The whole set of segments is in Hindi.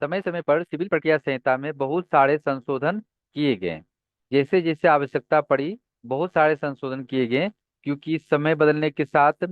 समय समय पर सिविल प्रक्रिया संहिता में बहुत सारे संशोधन किए गए। जैसे जैसे आवश्यकता पड़ी बहुत सारे संशोधन किए गए, क्योंकि समय बदलने के साथ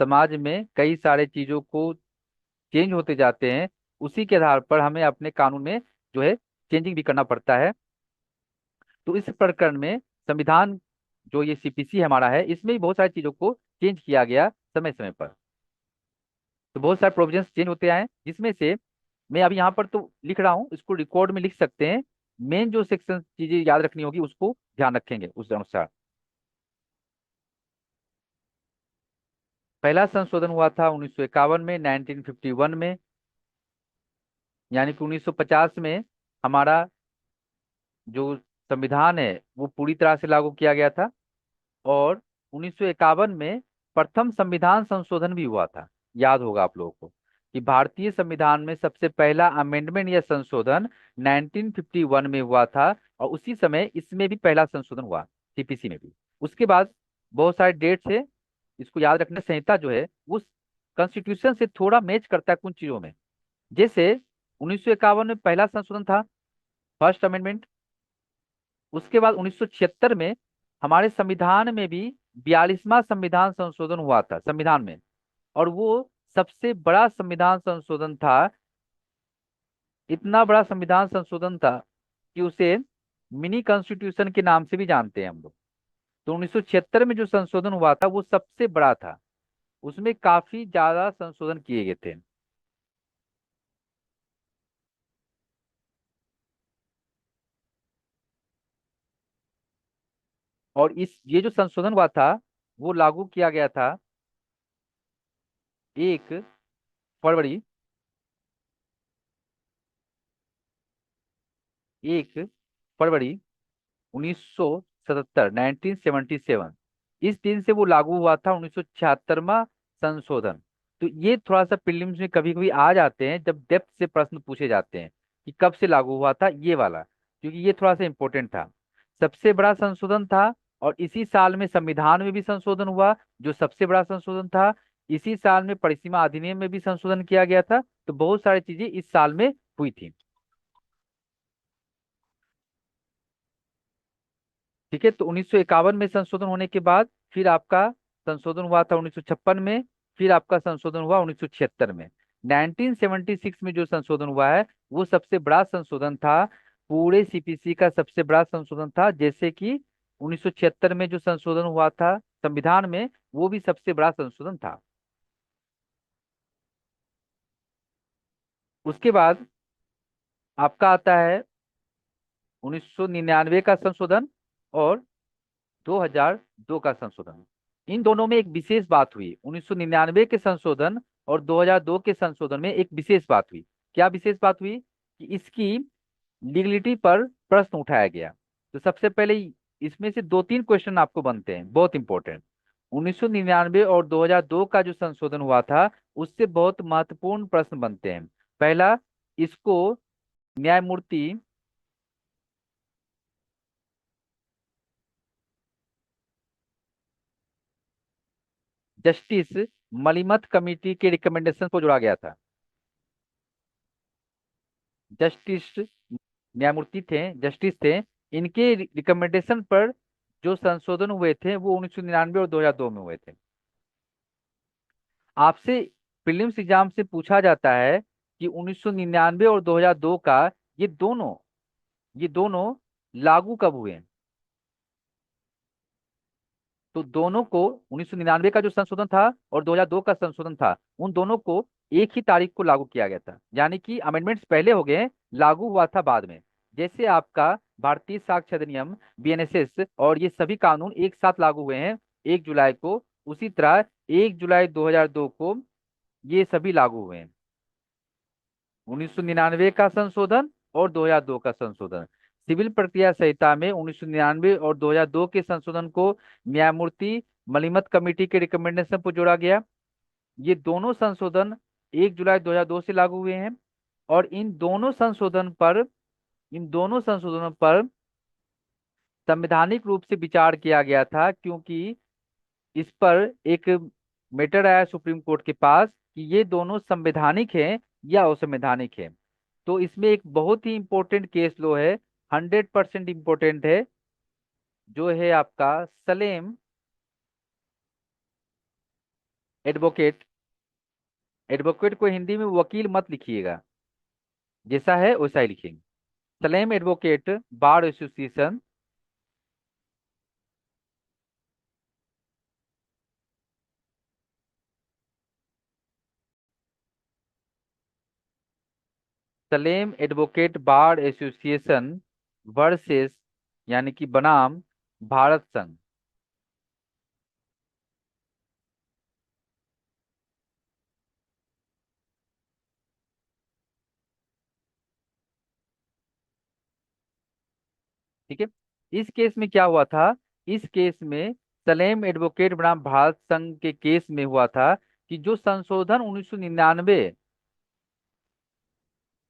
समाज में कई सारे चीजों को चेंज होते जाते हैं। उसी के आधार पर हमें अपने कानून में जो है चेंजिंग भी करना पड़ता है। तो इस प्रकरण में संविधान जो ये सीपीसी हमारा है, इसमें भी बहुत सारी चीजों को चेंज किया गया समय समय पर। तो बहुत सारे प्रोविजंस चेंज होते आए, जिसमें से मैं अभी यहाँ पर तो लिख रहा हूँ, इसको रिकॉर्ड में लिख सकते हैं। मेन जो सेक्शन चीजें याद रखनी होगी उसको ध्यान रखेंगे उस अनुसार। पहला संशोधन हुआ था 1951 में, 1951 में। यानी कि 1950 में हमारा जो संविधान है वो पूरी तरह से लागू किया गया था। और 1951 में प्रथम संविधान संशोधन भी हुआ था। याद होगा आप लोगों को कि भारतीय संविधान में सबसे पहला अमेंडमेंट या संशोधन 1951 में हुआ था। और उसी समय इसमें भी पहला संशोधन हुआ, सीपीसी में भी। उसके बाद बहुत सारे डेट्स है, इसको याद रखना। संहिता जो है वो कॉन्स्टिट्यूशन से थोड़ा मैच करता है कुछ चीजों में। जैसे 1951 में पहला संशोधन था, फर्स्ट अमेंडमेंट। उसके बाद 1976 में हमारे संविधान में भी 42वां संविधान संशोधन हुआ था संविधान में। और वो सबसे बड़ा संविधान संशोधन था। इतना बड़ा संविधान संशोधन था कि उसे मिनी कॉन्स्टिट्यूशन के नाम से भी जानते हैं हम लोग। तो 1976 में जो संशोधन हुआ था वो सबसे बड़ा था। उसमें काफी ज्यादा संशोधन किए गए थे। और इस ये जो संशोधन हुआ था वो लागू किया गया था 1 फरवरी, 1 फरवरी 1977, 1977। इस दिन से वो लागू हुआ था 1976वां संशोधन। तो ये थोड़ा सा प्रीलिम्स में कभी कभी आ जाते हैं जब डेप्थ से प्रश्न पूछे जाते हैं कि कब से लागू हुआ था ये वाला, क्योंकि ये थोड़ा सा इंपॉर्टेंट था। सबसे बड़ा संशोधन था। और इसी साल में संविधान में भी संशोधन हुआ, जो सबसे बड़ा संशोधन था। इसी साल में परिसीमा अधिनियम में भी संशोधन किया गया था। तो बहुत सारी चीजें इस साल में हुई थी। ठीक है, तो 1951 में संशोधन होने के बाद फिर आपका संशोधन हुआ था 1956 में। फिर आपका संशोधन हुआ 1976 में। 1976 में जो संशोधन हुआ है वो सबसे बड़ा संशोधन था। पूरे सीपीसी का सबसे बड़ा संशोधन था। जैसे कि 1976 में जो संशोधन हुआ था संविधान में, वो भी सबसे बड़ा संशोधन था। उसके बाद आपका आता है 1999 का संशोधन और 2002 का संशोधन। इन दोनों में एक विशेष बात हुई। 1999 के संशोधन और 2002 के संशोधन में एक विशेष बात हुई। क्या विशेष बात हुई? कि इसकी लीगलिटी पर प्रश्न उठाया गया। तो सबसे पहले इसमें से दो तीन क्वेश्चन आपको बनते हैं, बहुत इंपॉर्टेंट। 1999 और 2002 का जो संशोधन हुआ था उससे बहुत महत्वपूर्ण प्रश्न बनते हैं। पहला, इसको न्यायमूर्ति जस्टिस मलिमथ कमेटी के रिकमेंडेशन को जोड़ा गया था। जस्टिस न्यायमूर्ति थे, जस्टिस थे, इनके रिकमेंडेशन पर जो संशोधन हुए थे वो 1999 और 2002 में हुए थे। आपसे प्रीलिम्स एग्जाम से पूछा जाता है कि 1999 और 2002 का ये दोनों लागू कब हुए हैं। तो दोनों को 1999 का जो संशोधन था और 2002 का संशोधन था, उन दोनों को एक ही तारीख को लागू किया गया था। यानी कि अमेंडमेंट्स पहले हो गए, लागू हुआ था बाद में। जैसे आपका भारतीय साक्ष्य अधिनियम, बीएनएसएस और ये सभी कानून एक साथ लागू हुए हैं 1 जुलाई को, उसी तरह 1 जुलाई 2002 को ये सभी लागू हुए हैं। 1999 का संशोधन और 2002 का संशोधन। सिविल प्रक्रिया संहिता में 1999 और 2002 के संशोधन को न्यायमूर्ति मलिमथ कमेटी के रिकमेंडेशन पर जोड़ा गया। ये दोनों संशोधन 1 जुलाई 2002 से लागू हुए हैं। और इन दोनों संशोधनों पर संवैधानिक रूप से विचार किया गया था, क्योंकि इस पर एक मैटर आया सुप्रीम कोर्ट के पास कि ये दोनों संवैधानिक हैं या असंवैधानिक हैं। तो इसमें एक बहुत ही इंपॉर्टेंट केस लो है, 100% इंपॉर्टेंट है, जो है आपका सलेम एडवोकेट। एडवोकेट को हिंदी में वकील मत लिखिएगा, जैसा है वैसा ही लिखेंगे। Salem advocate bar association, Salem advocate bar association versus, यानी कि बनाम भारत संघ। ठीक है। इस केस में क्या हुआ था, इस केस में सलेम एडवोकेट बनाम भारत संघ के केस में हुआ था कि जो संशोधन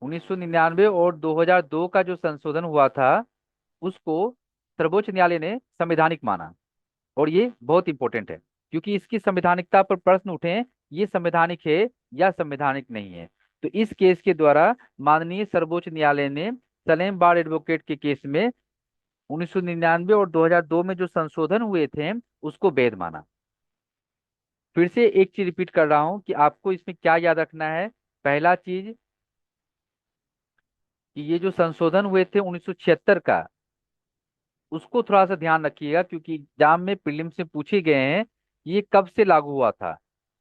1999 और 2002 का जो संशोधन हुआ था, उसको सर्वोच्च न्यायालय ने संवैधानिक माना। और ये बहुत इंपॉर्टेंट है, क्योंकि इसकी संवैधानिकता पर प्रश्न उठे हैं, ये संवैधानिक है या संवैधानिक नहीं है। तो इस केस के द्वारा माननीय सर्वोच्च न्यायालय ने सलेम बार एडवोकेट के केस में 1999 और 2002 में जो संशोधन हुए थे उसको वैध माना। फिर से एक चीज रिपीट कर रहा हूं कि आपको इसमें क्या याद रखना है। पहला चीज कि ये जो संशोधन हुए थे 1976 का, उसको थोड़ा सा ध्यान रखिएगा, क्योंकि एग्जाम में प्रीलिम्स से पूछे गए हैं कि ये कब से लागू हुआ था।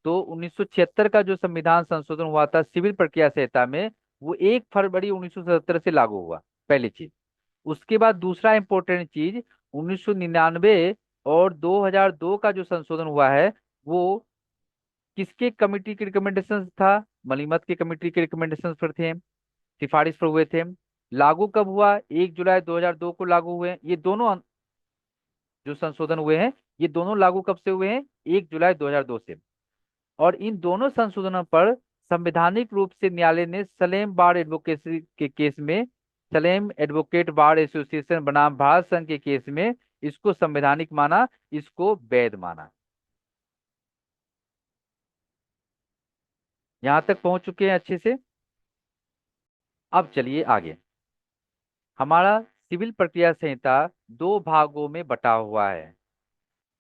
तो 1976 का जो संविधान संशोधन हुआ था सिविल प्रक्रिया संहिता में, वो 1 फरवरी 1977 से लागू हुआ, पहली चीज। उसके बाद दूसरा इंपॉर्टेंट चीज, 1999 और 2002 का जो संशोधन हुआ है, वो किसके कमिटी के रिकमेंडेशन था? मलीमत की कमिटी के रिकमेंडेशन पर थे, सिफारिश पर हुए थे। लागू कब हुआ? 1 जुलाई 2002 को लागू हुए। ये दोनों जो संशोधन हुए हैं, ये दोनों लागू कब से हुए हैं? 1 जुलाई 2002 से। और इन दोनों संशोधनों पर संवैधानिक रूप से न्यायालय ने सलेम बार एडवोकेसी के केस में, सलेम एडवोकेट बार एसोसिएशन बनाम भारत संघ के केस में इसको संवैधानिक माना, इसको वैध माना। यहां तक पहुंच चुके हैं अच्छे से। अब चलिए आगे। हमारा सिविल प्रक्रिया संहिता 2 भागों में बटा हुआ है।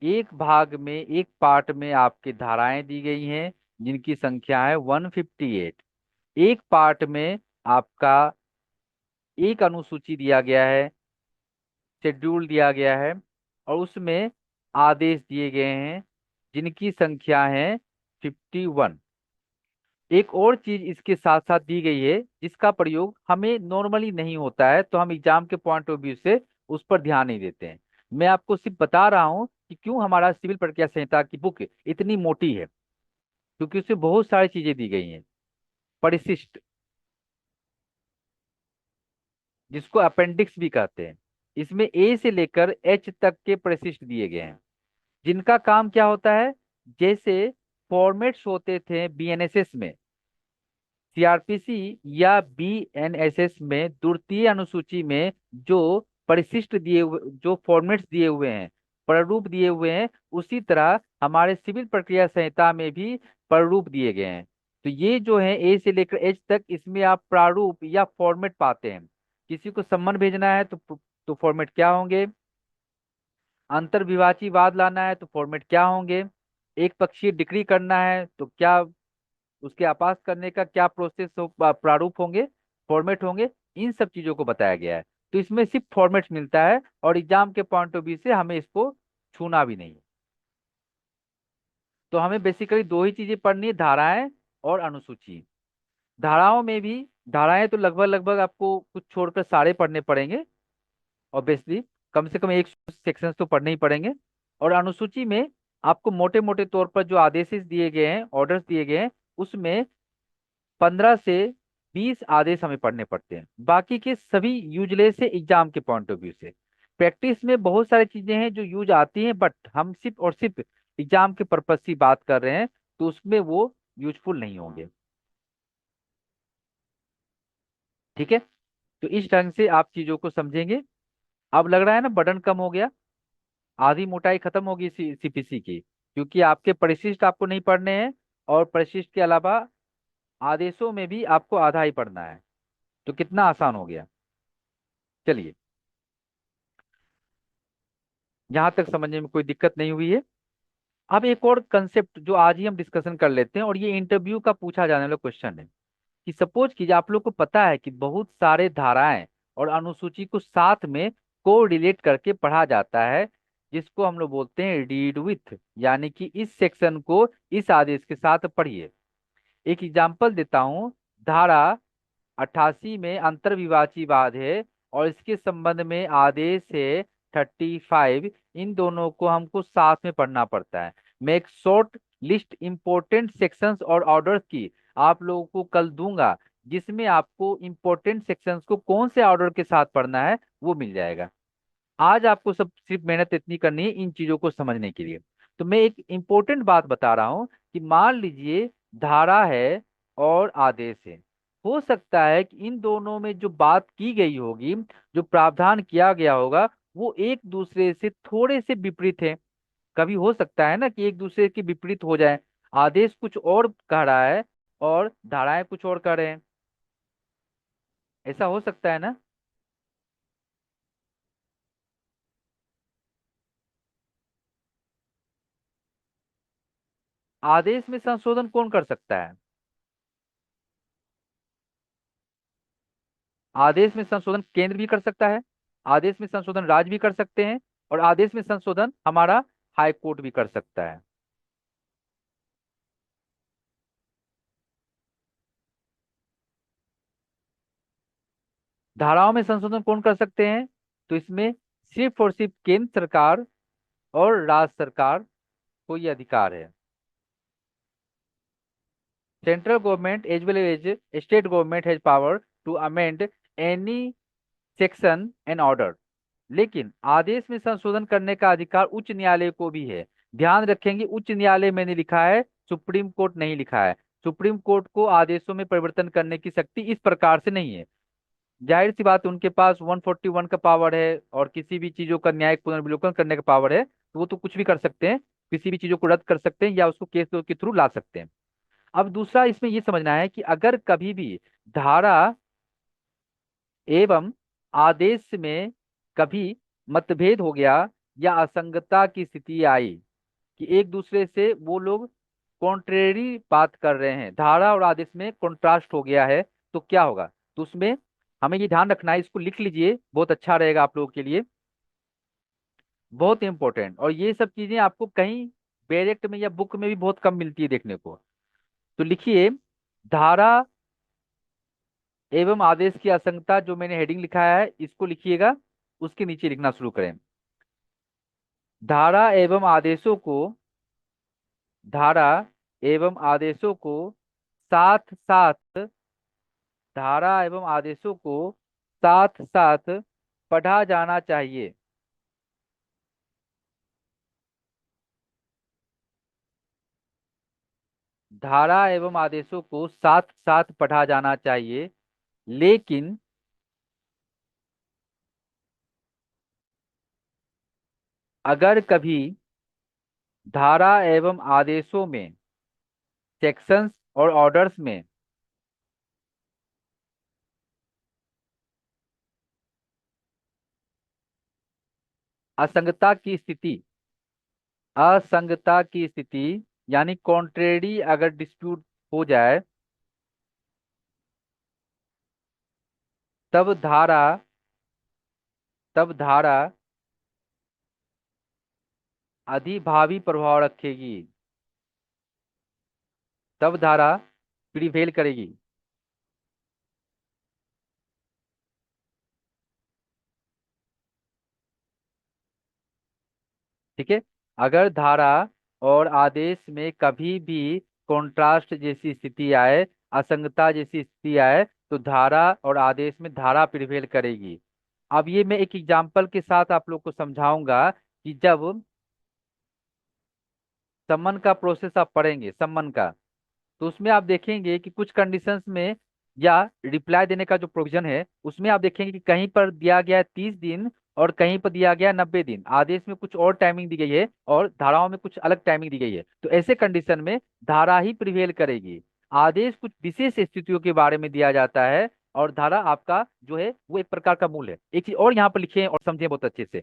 एक भाग में, एक पार्ट में आपकी धाराएं दी गई हैं, जिनकी संख्या है 158। एक पार्ट में आपका एक अनुसूची दिया गया है, शेड्यूल दिया गया है, और उसमें आदेश दिए गए हैं, जिनकी संख्या है 51। एक और चीज इसके साथ साथ दी गई है, जिसका प्रयोग हमें नॉर्मली नहीं होता है, तो हम एग्जाम के पॉइंट ऑफ व्यू से उस पर ध्यान नहीं देते हैं। मैं आपको सिर्फ बता रहा हूं कि क्यों हमारा सिविल प्रक्रिया संहिता की बुक इतनी मोटी है, क्योंकि उसमें बहुत सारी चीजें दी गई हैं। परिशिष्ट, जिसको अपेंडिक्स भी कहते हैं, इसमें ए से लेकर एच तक के परिशिष्ट दिए गए हैं, जिनका काम क्या होता है? जैसे फॉर्मेट्स होते थे बीएनएसएस में, सीआरपीसी या बीएनएसएस में द्वितीय अनुसूची में जो परिशिष्ट दिए हुए, जो फॉर्मेट्स दिए हुए हैं, प्रारूप दिए हुए हैं, उसी तरह हमारे सिविल प्रक्रिया संहिता में भी प्रारूप दिए गए हैं। तो ये जो है ए से लेकर एच तक, इसमें आप प्रारूप या फॉर्मेट पाते हैं। किसी को सम्मन भेजना है तो फॉर्मेट क्या होंगे? अंतर्विवाची वाद लाना है तो फॉर्मेट क्या होंगे? एक पक्षीय डिक्री करना है तो क्या, उसके आपास करने का क्या प्रोसेस प्रारूप होंगे, फॉर्मेट होंगे? इन सब चीजों को बताया गया है। तो इसमें सिर्फ फॉर्मेट मिलता है, और एग्जाम के पॉइंट ऑफ व्यू से हमें इसको छूना भी नहीं है। तो हमें बेसिकली दो ही चीजें पढ़नी है, धाराएं और अनुसूची। धाराओं में भी, धाराएं तो लगभग लगभग आपको कुछ छोड़कर सारे पढ़ने पड़ेंगे ऑब्वियसली, कम से कम एक सेक्शन तो पढ़ने ही पड़ेंगे। और अनुसूची में आपको मोटे मोटे तौर पर जो आदेश दिए गए हैं, ऑर्डर्स दिए गए हैं, उसमें 15 से 20 आदेश हमें पढ़ने पड़ते हैं। बाकी के सभी यूजलेस है एग्जाम के पॉइंट ऑफ व्यू से। प्रैक्टिस में बहुत सारी चीजें हैं जो यूज आती हैं, बट हम सिर्फ और सिर्फ एग्जाम के पर्पज की बात कर रहे हैं, तो उसमें वो यूजफुल नहीं होंगे। ठीक है। तो इस ढंग से आप चीजों को समझेंगे। अब लग रहा है ना बर्डन कम हो गया, आधी मोटाई खत्म होगी सीपीसी की, क्योंकि आपके परिशिष्ट आपको नहीं पढ़ने हैं, और परिशिष्ट के अलावा आदेशों में भी आपको आधा ही पढ़ना है। तो कितना आसान हो गया। चलिए, यहां तक समझने में कोई दिक्कत नहीं हुई है। अब एक और कंसेप्ट जो आज ही हम डिस्कशन कर लेते हैं, और ये इंटरव्यू का पूछा जाने वाला क्वेश्चन है, कि सपोज कीजिए आप लोग को पता है कि बहुत सारे धाराएं और अनुसूची को साथ में को रिलेट करके पढ़ा जाता है, जिसको हम लोग बोलते हैं रीड विथ, यानी कि इस सेक्शन को इस आदेश के साथ पढ़िए। एक एग्जांपल देता हूं। धारा 88 में अंतर्विवाची है, और इसके संबंध में आदेश है 35। इन दोनों को हमको साथ में पढ़ना पड़ता है। मैं एक शॉर्ट लिस्ट इंपॉर्टेंट सेक्शंस और ऑर्डर्स की आप लोगों को कल दूंगा, जिसमें आपको इंपॉर्टेंट सेक्शंस को कौन से ऑर्डर के साथ पढ़ना है वो मिल जाएगा। आज आपको सब सिर्फ मेहनत इतनी करनी है इन चीजों को समझने के लिए। तो मैं एक इंपॉर्टेंट बात बता रहा हूं कि मान लीजिए धारा है और आदेश है। हो सकता है कि इन दोनों में जो बात की गई होगी, जो प्रावधान किया गया होगा, वो एक दूसरे से थोड़े से विपरीत है। कभी हो सकता है ना कि एक दूसरे के विपरीत हो जाए। आदेश कुछ और कह रहा है और धाराएं कुछ और कह रहे हैं। ऐसा हो सकता है ना। आदेश में संशोधन कौन कर सकता है? आदेश में संशोधन केंद्र भी कर सकता है, आदेश में संशोधन राज्य भी कर सकते हैं, और आदेश में संशोधन हमारा हाई कोर्ट भी कर सकता है। धाराओं में संशोधन कौन कर सकते हैं? तो इसमें सिर्फ और सिर्फ केंद्र सरकार और राज्य सरकार को ये अधिकार है। Central government as well as state government has power to amend any section and order. लेकिन आदेश में संशोधन करने का अधिकार उच्च न्यायालय को भी है। ध्यान रखेंगे, उच्च न्यायालय मैंने लिखा है, सुप्रीम कोर्ट नहीं लिखा है। सुप्रीम कोर्ट को आदेशों में परिवर्तन करने की शक्ति इस प्रकार से नहीं है। जाहिर सी बात है, उनके पास 141 का पावर है और किसी भी चीजों का न्यायिक पुनर्विलोकन करने का पावर है, तो वो तो कुछ भी कर सकते हैं। किसी भी चीजों को रद्द कर सकते हैं या उसको केस के थ्रू ला सकते हैं। अब दूसरा इसमें ये समझना है कि अगर कभी भी धारा एवं आदेश में कभी मतभेद हो गया या असंगतता की स्थिति आई, कि एक दूसरे से वो लोग कॉन्ट्रेरी बात कर रहे हैं, धारा और आदेश में कॉन्ट्रास्ट हो गया है, तो क्या होगा? तो उसमें हमें ये ध्यान रखना है, इसको लिख लीजिए, बहुत अच्छा रहेगा आप लोगों के लिए, बहुत इंपॉर्टेंट। और ये सब चीजें आपको कहीं डायरेक्ट में या बुक में भी बहुत कम मिलती है देखने को। तो लिखिए, धारा एवं आदेश की असंगतता, जो मैंने हेडिंग लिखा है इसको लिखिएगा, उसके नीचे लिखना शुरू करें। धारा एवं आदेशों को, धारा एवं आदेशों को साथ साथ, धारा एवं आदेशों को साथ साथ पढ़ा जाना चाहिए। धारा एवं आदेशों को साथ साथ पढ़ा जाना चाहिए, लेकिन अगर कभी धारा एवं आदेशों में, सेक्शंस और ऑर्डर्स में असंगतता की स्थिति, असंगतता की स्थिति यानी कॉन्ट्रेरी अगर डिस्प्यूट हो जाए, तब धारा, तब धारा अधिभावी प्रभाव रखेगी, तब धारा प्रिवेल करेगी। ठीक है। अगर धारा और आदेश में कभी भी कॉन्ट्रास्ट जैसी स्थिति आए, असंगता जैसी स्थिति आए, तो धारा और आदेश में धारा प्रिवेल करेगी। अब ये मैं एक एग्जांपल के साथ आप लोग को समझाऊंगा कि जब सम्मन का प्रोसेस आप पढ़ेंगे, सम्मन का, तो उसमें आप देखेंगे कि कुछ कंडीशंस में या रिप्लाई देने का जो प्रोविजन है उसमें आप देखेंगे कि कहीं पर दिया गया है 30 दिन और कहीं पर दिया गया है 90 दिन। आदेश में कुछ और टाइमिंग दी गई है और धाराओं में कुछ अलग टाइमिंग दी गई है। तो ऐसे कंडीशन में धारा ही प्रिवेल करेगी। आदेश कुछ विशेष स्थितियों के बारे में दिया जाता है, और धारा आपका जो है वो एक प्रकार का मूल है। एक चीज और यहाँ पर लिखे और समझे बहुत अच्छे से,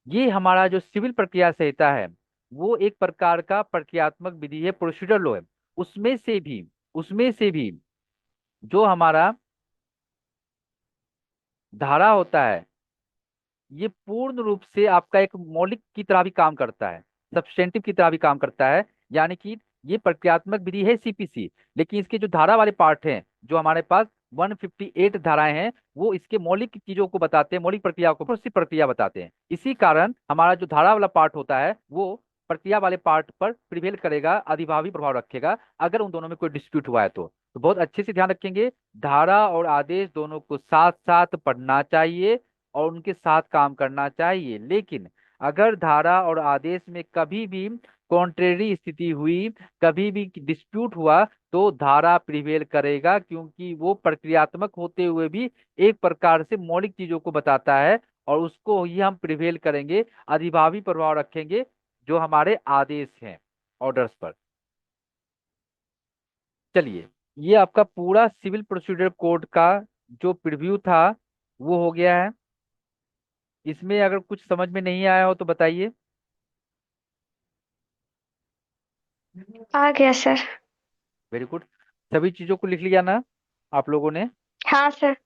ये हमारा जो सिविल प्रक्रिया संहिता है वो एक प्रकार का प्रक्रियात्मक विधि है, प्रोसीजर लॉ है। उसमें से भी जो हमारा धारा होता है ये पूर्ण रूप से आपका एक मौलिक की तरह भी काम करता है, सब्सटेंटिव की तरह भी काम करता है। यानी कि ये प्रक्रियात्मक विधि है सीपीसी, लेकिन इसके जो धारा वाले पार्ट हैं, जो हमारे पास 158 धाराएं हैं, वो इसके मौलिक चीजों को बताते हैं, मौलिक प्रक्रिया को उसी प्रक्रिया बताते हैं। इसी कारण हमारा जो धारा वाला पार्ट होता है वो प्रक्रिया वाले पार्ट पर प्रिवेल करेगा, अधिभावी प्रभाव रखेगा, अगर उन दोनों में कोई डिस्प्यूट हुआ है तो बहुत अच्छे से ध्यान रखेंगे। धारा और आदेश दोनों को साथ साथ पढ़ना चाहिए और उनके साथ काम करना चाहिए। लेकिन अगर धारा और आदेश में कभी भी कॉन्ट्रेरी स्थिति हुई, कभी भी डिस्प्यूट हुआ, तो धारा प्रिवेल करेगा, क्योंकि वो प्रक्रियात्मक होते हुए भी एक प्रकार से मौलिक चीजों को बताता है, और उसको ही हम प्रिवेल करेंगे, अधिभावी प्रभाव रखेंगे जो हमारे आदेश हैं, ऑर्डर्स पर। चलिए, ये आपका पूरा सिविल प्रोसीजर कोड का जो प्रीव्यू था वो हो गया है। इसमें अगर कुछ समझ में नहीं आया हो तो बताइए। आ गया सर। Very good. सभी चीजों को लिख लिया ना आप लोगों ने? हाँ सर।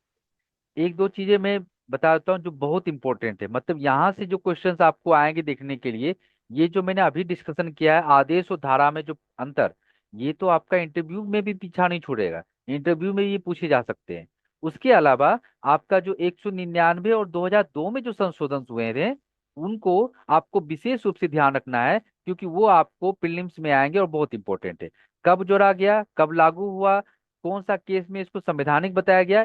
एक दो चीजें मैं बता देता हूँ जो बहुत इंपॉर्टेंट है, मतलब यहाँ से जो क्वेश्चंस आपको आएंगे देखने के लिए, ये जो मैंने अभी डिस्कशन किया है आदेश और धारा में जो अंतर, ये तो आपका इंटरव्यू में भी पीछा नहीं छोड़ेगा, इंटरव्यू में ये पूछे जा सकते हैं। उसके अलावा आपका जो 199 और 2002 में जो संशोधन हुए थे, उनको आपको विशेष रूप से ध्यान रखना है, क्योंकि वो आपको प्रीलिम्स में आएंगे और बहुत इंपॉर्टेंट है। कब जोड़ा गया, कब लागू हुआ, कौन सा केस में इसको संवैधानिक बताया गया,